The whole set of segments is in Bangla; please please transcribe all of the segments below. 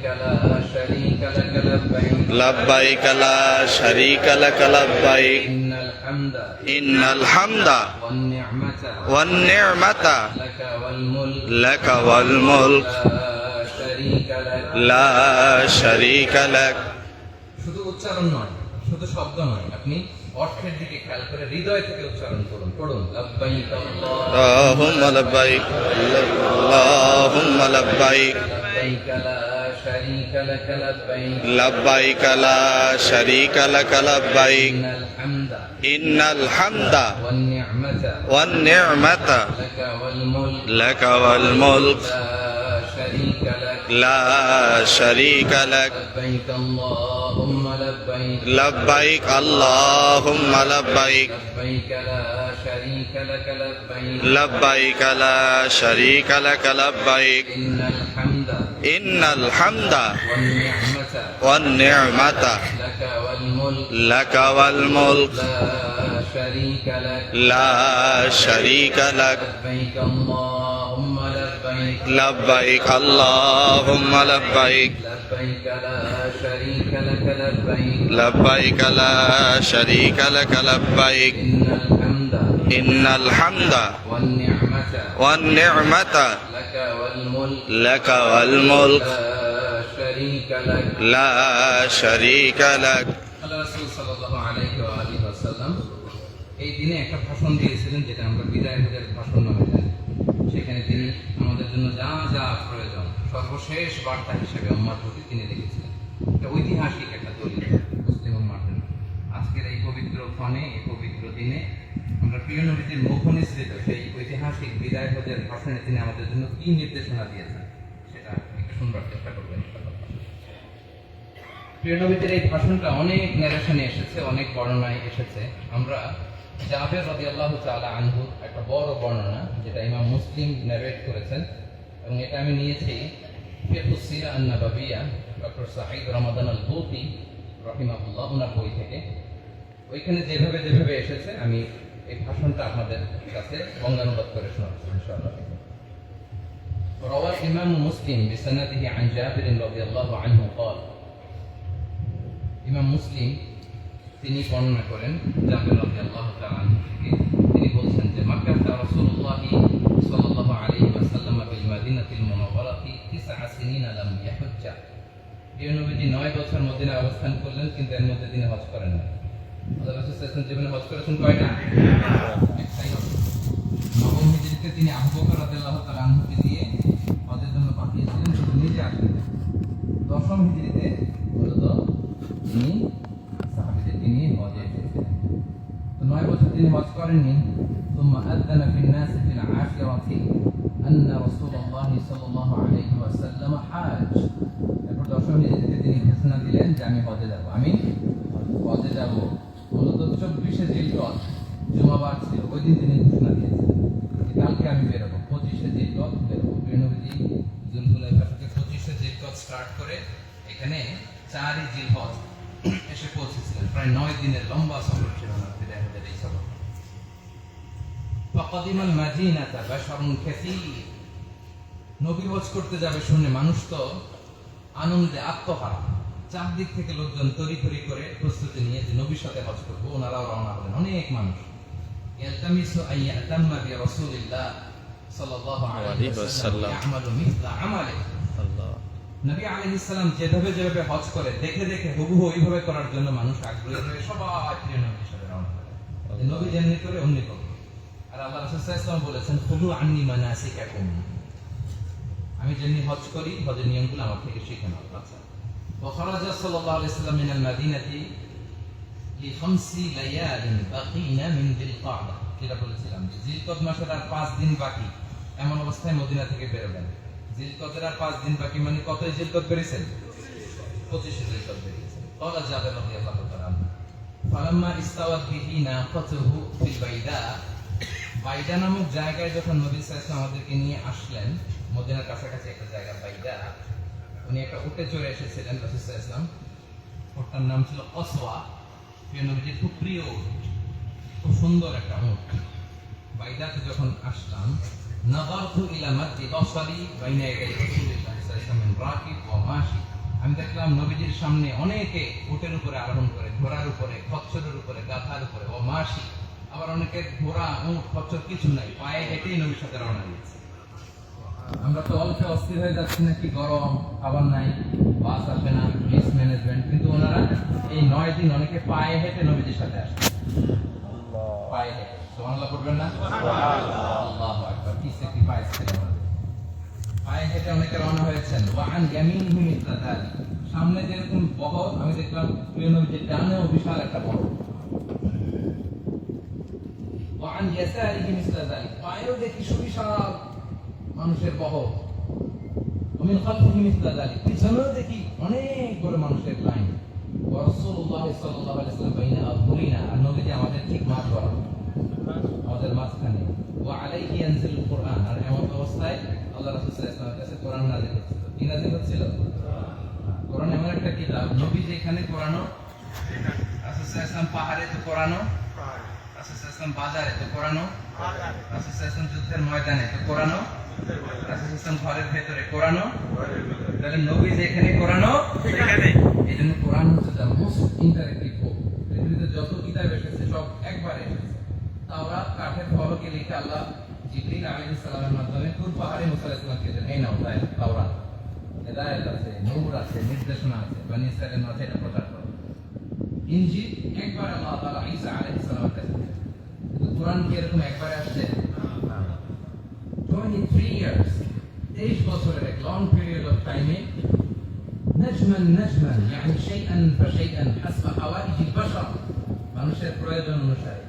لا شريك لك لبيك لبيك لا شريك لك لبيك إن الحمد والنعمة لك والملك لك والملك لا شريك لك لا شريك لك শুধু উচ্চারণ নয়, শুধু শব্দ নয়, আপনি অর্থের দিকে খেয়াল করে হৃদয় থেকে উচ্চারণ করুন। পড়ুন লব্বাইক اللهم لبيك اللهم لبيك لبيك لا شريك لك لبيك لبيك لا شريك لك لبيك إن الحمد إن الحمد والنعمة والنعمة لك والملك لك والملك لا شريك لك لا شريك لك لبيك اللهم لبيك لبيك اللهم لبيك لبيك لا شريك لك لبيك لبيك لا شريك لك لبيك إن الحمد إن الحمد والنعمة والنعمة لك والملك لك والملك لا شريك لك لا شريك لك لبيك اللهم لبيك لبيك اللهم لبيك لبيك لا شريك لك لبيك لبيك لا شريك لك لبيك إن الحمد إن الحمد والنعمة والنعمة لك والملك لك والملك لا شريك لك لا شريك لك আল্লাহ রাসূল সাল্লাল্লাহু আলাইহি ওয়া আলিহি ওয়াসাল্লাম এই দিনে একটা ভাষণ দিয়েছিলেন, যেটা আমরা বিদায় হজের ভাষণ নামে জানি। সেখানে তিনি আমাদের জন্য যা যা প্রয়োজন সর্বশেষ বার্তা হিসেবে উম্মার প্রতি তিনি রেখেছিলেন। এটা ঐতিহাসিক একটা দলিল মুসলিম উম্মার জন্য। আজকের এই পবিত্র ক্ষণে, এই পবিত্র দিনে আমরা প্রিয় নবীজির মুখ নিঃসৃত সেই ঐতিহাসিক বিদায় হজের ভাষণে তিনি আমাদের জন্য কি নির্দেশনা দিয়েছেন সেটা একটু শুনবার চেষ্টা করবেন। প্রিয় নবীজির এই ভাষণটা অনেক ন্যারেশনে এসেছে, অনেক বর্ণনায় এসেছে। আমরা জাবের রাদিয়াল্লাহু তাআলা আনহু একটা বড় বর্ণনা, যেটা ইমাম মুসলিম ন্যারেট করেছেন, এবং এটা আমি নিয়েছি ফিকহুস সিরা আন-নাবাবিয়া ডক্টর সাঈদ রমাদান আল-বুতি রাহিমাহুল্লাহ ওনার বই থেকে। ওইখানে যেভাবে যেভাবে এসেছে আমি এই ভাষণটা আপনাদের কাছে বঙ্গানুবাদ করে শোনাচ্ছি ইনশাআল্লাহ। روى الإمام مسلم بسنده عن جابر رضي الله عنه قال ইমাম মুসলিম তিনি বর্ণনা করেন জাবের রাদিয়াল্লাহু তাআলা আনহু থেকে, তিনি বলছেন যে মক্কা রাসূলুল্লাহ সাল্লাল্লাহু আলাইহি ওয়াসাল্লাম বিল মাদিনাতিল মুনাওয়ারাতি 9 সিনিনা লাম ইয়াহুজ্জা। এই নবীজি 9 বছর মদিনায় অবস্থান করলেন, কিন্তু এর মধ্যে তিনি হজ করেন না। আল্লাহ রাসূল সাল্লাল্লাহু আলাইহি ওয়াসাল্লাম জীবনে হজ করেছেন কয়টা? একটাই হজ। নবম হিজরিতে তিনি আবু বকর রাদিয়াল্লাহু তাআলা আনহুকে দিয়ে হজের জন্য পাঠিয়েছিলেন, কিন্তু নিজে আসেন না। দশম হিজরিতে মূলত তিনি সাহাবীদেরকে নিয়ে হজে এসেছিলেন। তো 9 বছর তিনি হজ করেননি। ثم أذن في الناس في العاشرة أن رسول الله صلى الله عليه وسلم حاج। এরপর দশম হিজরিতে তিনি ঘোষণা দিলেন যে আমি হজে যাব, আমি হজে যাব। মূলত 24শে জিলকদ জুমাবার ছিল, ওই দিন তিনি ঘোষণা দিয়েছিলেন যে কালকে আমি বেরোবো, 25শে জিলকদ বেরোবো। প্রিয় নবীজি জুলহুলাইফা থেকে 25শে জিলকদ স্টার্ট করে এখানে 4ই জিলহজ এসে পৌঁছেছিলেন। প্রায় 9 দিনের লম্বা সফর ছিল ওনার বিদায় হজের এই সফর। فقدم المدينة بشر كثير। নবী হজ করতে যাবে শুনে মানুষ তো আনন্দে আত্মহারা, চারদিক থেকে লোকজন তড়িঘড়ি করে প্রস্তুতি নিয়ে যে নবীর সাথে হজ করবো, ওনারাও রওনা হলেন। অনেক মানুষ ইয়ালতামিসু আন ইয়াতাম্মা বিরাসূলিল্লাহ সাল্লাল্লাহু আলাইহি ওয়াসাল্লাম ইয়ামালু মিথলা আমালিহি। নবী আলাইহিস সালাম যেভাবে যেভাবে হজ করে দেখে দেখে হুবহু ওইভাবে করার জন্য মানুষ আগ্রহী হয়ে সবাই প্রিয় নবীর সাথে রওনা হলেন। নবী যেমনি করে অমনি করবে। আর আল্লাহ রাসূল সাল্লাল্লাহু আলাইহি ওয়াসাল্লাম বলেছেন খুযু আন্নী মানাসিকাকুম, আমি যেমনি হজ করি হজের নিয়মগুলো আমার থেকে শিখে নাও। আচ্ছা। وخرج صلى الله عليه وسلم من المدينة ل5 ليال بقين من ذي القعدة। যেটা বলেছিলাম যে জিলকদ মাসের আর 5 দিন বাকি, এমন অবস্থায় মদিনা থেকে বেরোলেন। জিলকদের আর 5 দিন বাকি মানে কত জিলকদ বেরিয়েছেন? 25শে জিলকদ বেরিয়েছেন। قال جابر رضي الله تعالى عنه فلما استوت به ناقته في البيداء। বাইদা নামক জায়গায় যখন নবী সাল্লাল্লাহু আলাইহি ওয়াসাল্লাম আমাদেরকে নিয়ে আসলেন, মদিনার কাছাকাছি একটা জায়গা বাইদা, উনি একটা উটে চড়ে এসেছিলেন রাসূল সাল্লাল্লাহু আলাইহি ওয়াসাল্লাম। ওটার নাম ছিল কসওয়া। প্রিয় নবীজির খুব প্রিয় উট, খুব সুন্দর একটা উট। বাইদাতে যখন আসলাম, নাযারতু ইলা মাদ্দি বাসারি বাইনা ইয়াদাই রাসূলিল্লাহ সাল্লাল্লাহু আলাইহি ওয়াসাল্লাম রাকিব ওয়া মাশি। দেখলাম নবীজির সামনে অনেকে উটের উপরে আরোহণ করে, ঘোড়ার উপরে, খচ্চরের উপরে, গাধার উপরে, ও মাসি। আবার অনেকে ঘোড়া, উট, খচ্চর কিছু নাই, পায়ে হেঁটেই নবীর সাথে রওনা দিয়েছে। আমরা তো অল্পে অস্থির হয়ে যাচ্ছি নাকি, গরম, খাবার নাই, বাস আসবে না, মিস ম্যানেজমেন্ট, কিন্তু ওনারা এই 9 দিন অনেকে পায়ে হেঁটে নবীজির সাথে আসে। পায়ে হেঁটে সুবহানাল্লাহ পড়বেন না? আল্লাহু আকবার, কি স্যাক্রিফাইস ছিল আমাদের। পায়ে হেঁটে অনেকে রওনা হয়েছেন। ওয়ান ইয়ামিনহু মিসলা যালিক, সামনে যেরকম বহর, আমি দেখলাম প্রিয় নবীজির ডানেও বিশাল একটা বহর। ওয়ান ইয়াসারিহি মিসলা যালিক, পায়েও দেখি সুবিশাল মানুষের বহর। মিন খালফিহি মিসলা যালিক, পিছনেও দেখি অনেক বড় মানুষের লাইন। ওয়া রাসূলুল্লাহ সাল্লাল্লাহু আলাইহি ওয়াসাল্লাম বাইনা আযহুরিনা, আর নবীজি আমাদের ঠিক মাঝ বরাবর, আমাদের মাঝখানে। ওয়া আলাইহি ইয়ানজিলুল কুরআন, আর এমন অবস্থায় আল্লাহ রাসূল সাল্লাল্লাহু আলাইহি ওয়াসাল্লামের কাছে কোরআন নাযিল হচ্ছিল। কি নাযিল হচ্ছিল? কোরআন এমন একটা কিতাব, নবী যেখানে কোরআনও, রাসূল সাল্লাল্লাহু আলাইহি ওয়াসাল্লাম পাহাড়ে তো কোরআনও, রাসূল সাল্লাল্লাহু আলাইহি ওয়াসাল্লাম বাজারে তো কোরআনও, রাসূল সাল্লাল্লাহু আলাইহি ওয়াসাল্লাম যুদ্ধের ময়দানে তো কোরআনও, রাসূল সাল্লাল্লাহু আলাইহি ওয়াসাল্লাম ঘরের ভেতরে কোরআনও। তাহলে নবী যেখানে কোরআনও সেখানে। এইজন্য কোরআন হচ্ছে দ্য মোস্ট ইন্টারেক্টিভ বুক। পৃথিবীতে যত কিতাব এসেছে সব একবারে এসেছে। তাওরাত কাঠের ফলকে লিখে আল্লাহ জিবরিল আলাইহিস সালামের মাধ্যমে তুর পাহাড়ে মুসা আলাইহিস সালামকে দিলেন, এই নাও তাওরাত, হেদায়েত আছে, নূর আছে, নির্দেশনা আছে, বনি ইসরাঈলের মাঝে এটা প্রচার করো। ইনজিল একবার আল্লাহ তাআলা ঈসা আলাইহিস সালামের কাছে দিলেন, কিন্তু কোরআন কি এরকম একবারে আসছে? 23 years, 23 বছরের এক লং পিরিয়ড অফ টাইমে নাজমান নাজমান, يعني شيئا فشيئا حسب حوائج البشر, মানুষের প্রয়োজন অনুসারে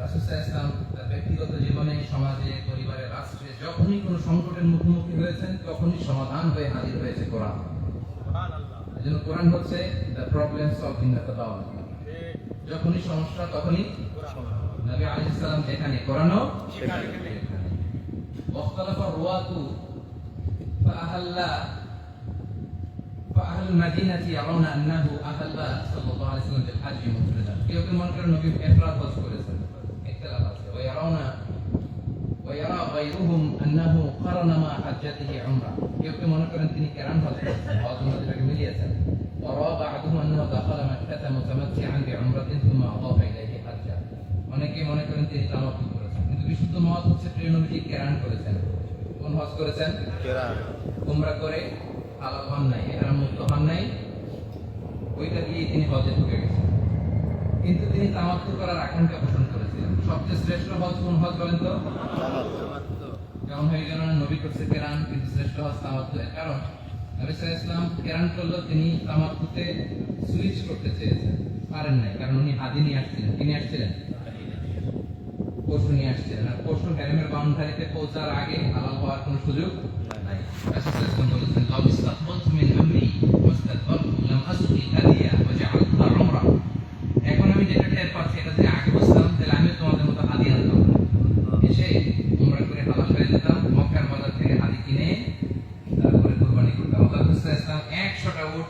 রাসূল সাল্লাল্লাহু আলাইহি ওয়াসাল্লাম তার ব্যক্তিগত জীবনে, সমাজে, পরিবারে, রাষ্ট্রে যখনই কোনো সংকটের মুখোমুখি হয়েছেন তখনই সমাধান হয়ে হাজির হয়েছে কোরআন। সুবহানাল্লাহ। এজন্য কোরআন হচ্ছে দ্য প্রবলেম সলভিং মেথডোলজি। যখনই সমস্যা তখনই নবী আলাইহিস সালাম যেখানে, কোরআনও সেখানে। واختلف الرواة فأهل المدينة يرون أنه أهل صلى الله عليه وسلم بالحج مفردا, কেউ কেউ মনে করেন নবী ইফরাদ হজ করেছেন, ইখতিলাফ আছে। ويرى غيرهم أنه قرن مع حجته عمرة, কেউ কেউ মনে করেন তিনি কিরান হজ করেছেন, হজ উমরাটাকে মিলিয়েছেন। وراى بعضهم أنه دخل مكة متمتعا بعمرة ثم أضاف إليه حجا, অনেকে মনে করেন তিনি তামাত্তু করেছেন, কিন্তু বিশুদ্ধ মত হচ্ছে প্রিয় নবীজি কিরান করেছেন। কোন হজ করেছেন? কিরান। উমরা করে হালাল হন নাই, ইহরাম মুক্ত হন নাই, ওইটা দিয়ে তিনি হজে ঢুকে গেছেন, কিন্তু তিনি তামাত্তু করার আকাঙ্ক্ষা পোষণ করেছিলেন। সবচেয়ে শ্রেষ্ঠ হজ কোন হজ বলেন তো? তামাত্তু। কেমন হয়ে গেল না, নবী করছে কিরান কিন্তু শ্রেষ্ঠ হজ তামাত্তু। এর কারণ নবী সাল্লাল্লাহু আলাইহি ওয়াসাল্লাম কিরান করলো, তিনি তামাত্তুতে সুইচ করতে চেয়েছেন, পারেন নাই, কারণ উনি হাদি নিয়ে আসছিলেন। তিনি আসছিলেন পশু নিয়ে আসছিলেন, আর পশু হেরেমের বাউন্ডারিতে পৌঁছার আগে হালাল হওয়ার কোনো সুযোগ নাই। রাসূল সাল্লাল্লাহু আলাইহি ওয়াসাল্লাম বলেছেন, লাউ ইসতাকবালতু মিন আমরি ওয়াস্তাকবালতু লাম আসুকি হাদিয়া ওয়া জাআলতুহা উমরা, এখন আমি যেটা টের পাচ্ছি এটা যদি আগে বুঝতাম তাহলে আমি তোমাদের মতো হাদি আনতাম, এসে উমরা করে হালাল হয়ে যেতাম, মক্কার বাজার থেকে হাদি কিনে তারপরে কুরবানি করতাম। রাসূল সাল্লাল্লাহু আলাইহি ওয়াসাল্লাম 100টা উট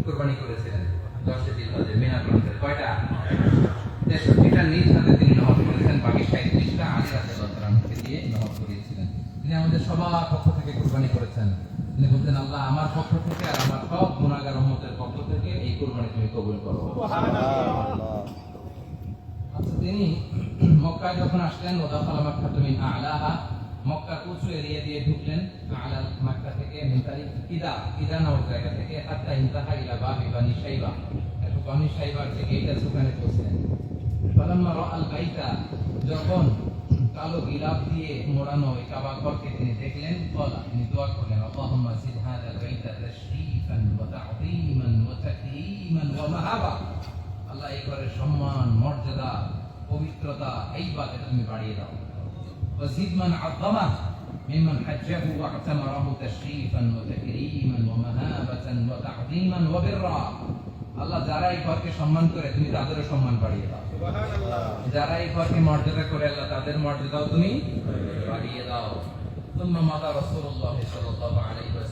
কুরবানি করেছিলেন 10 জিলহজে মিনা প্রান্তের। কয়টা? 63টা নিজ হাতে তিনি নহর করেছেন, বাকি 37টা আলী রাদিয়াল্লাহু তাআলা আনহুকে দিয়ে নহর করিয়েছিলেন। তিনি আমাদের সবার পক্ষ থেকে কুরবানি করেছেন। তিনি বলতেন, আল্লাহ আমার পক্ষ থেকে আর আমার সব গুনাহগার উম্মতের পক্ষ থেকে এই কুরবানি তুমি কবুল করো। সুবহানাল্লাহ। আচ্ছা, তিনি মক্কায় যখন আসলেন, ওয়াদাখালা মাক্কাতু মিন আ'লাহা, মক্কার উঁচু এরিয়া দিয়ে ঢুকলেন, আ'লা মক্কা থেকে মিন তারিক কিদা নামক জায়গা থেকে, হাত্তা ইনতাহা ইলা বাবি বানি শাইবা, বানি শাইবার থেকে এইটা ওখানে পৌঁছলেন। ফালাম্মা রাআল বাইতা, যখন কালো গিলাফ দিয়ে মোড়ানো এই কাবা ঘরকে তিনি দেখলেন, তিনি দোয়া করলেন, আল্লাহুম্মা জিদ হাযাল বাইতা তাশরীফান ওয়া তা'যীমান ওয়া তাকরীমান ওয়া মাহাবা, আল্লাহ এই ঘরের সম্মান, মর্যাদা, পবিত্রতা, হাইবাত এটা তুমি বাড়িয়ে দাও। ওয়া জিদ মান আযযামা মিম্মান হাজ্জাহু ওয়া আ'তামারাহু তাশরীফান ওয়া তাকরীমান ওয়া মাহাবাতান ওয়া তা'যীমান ওয়া বিররা, আল্লাহ যারা এই ঘরকে সম্মান করে তুমি তাদেরও সম্মান বাড়িয়ে দাও। সুবহানাল্লাহ। যারা এই ঘরকে মর্যাদা করে আল্লাহ তাদের মর্যাদাও তুমি বাড়িয়ে দাও। সুম্মা মাদা রাসূলুল্লাহ সাল্লাল্লাহু আলাইহি ওয়াসাল্লাম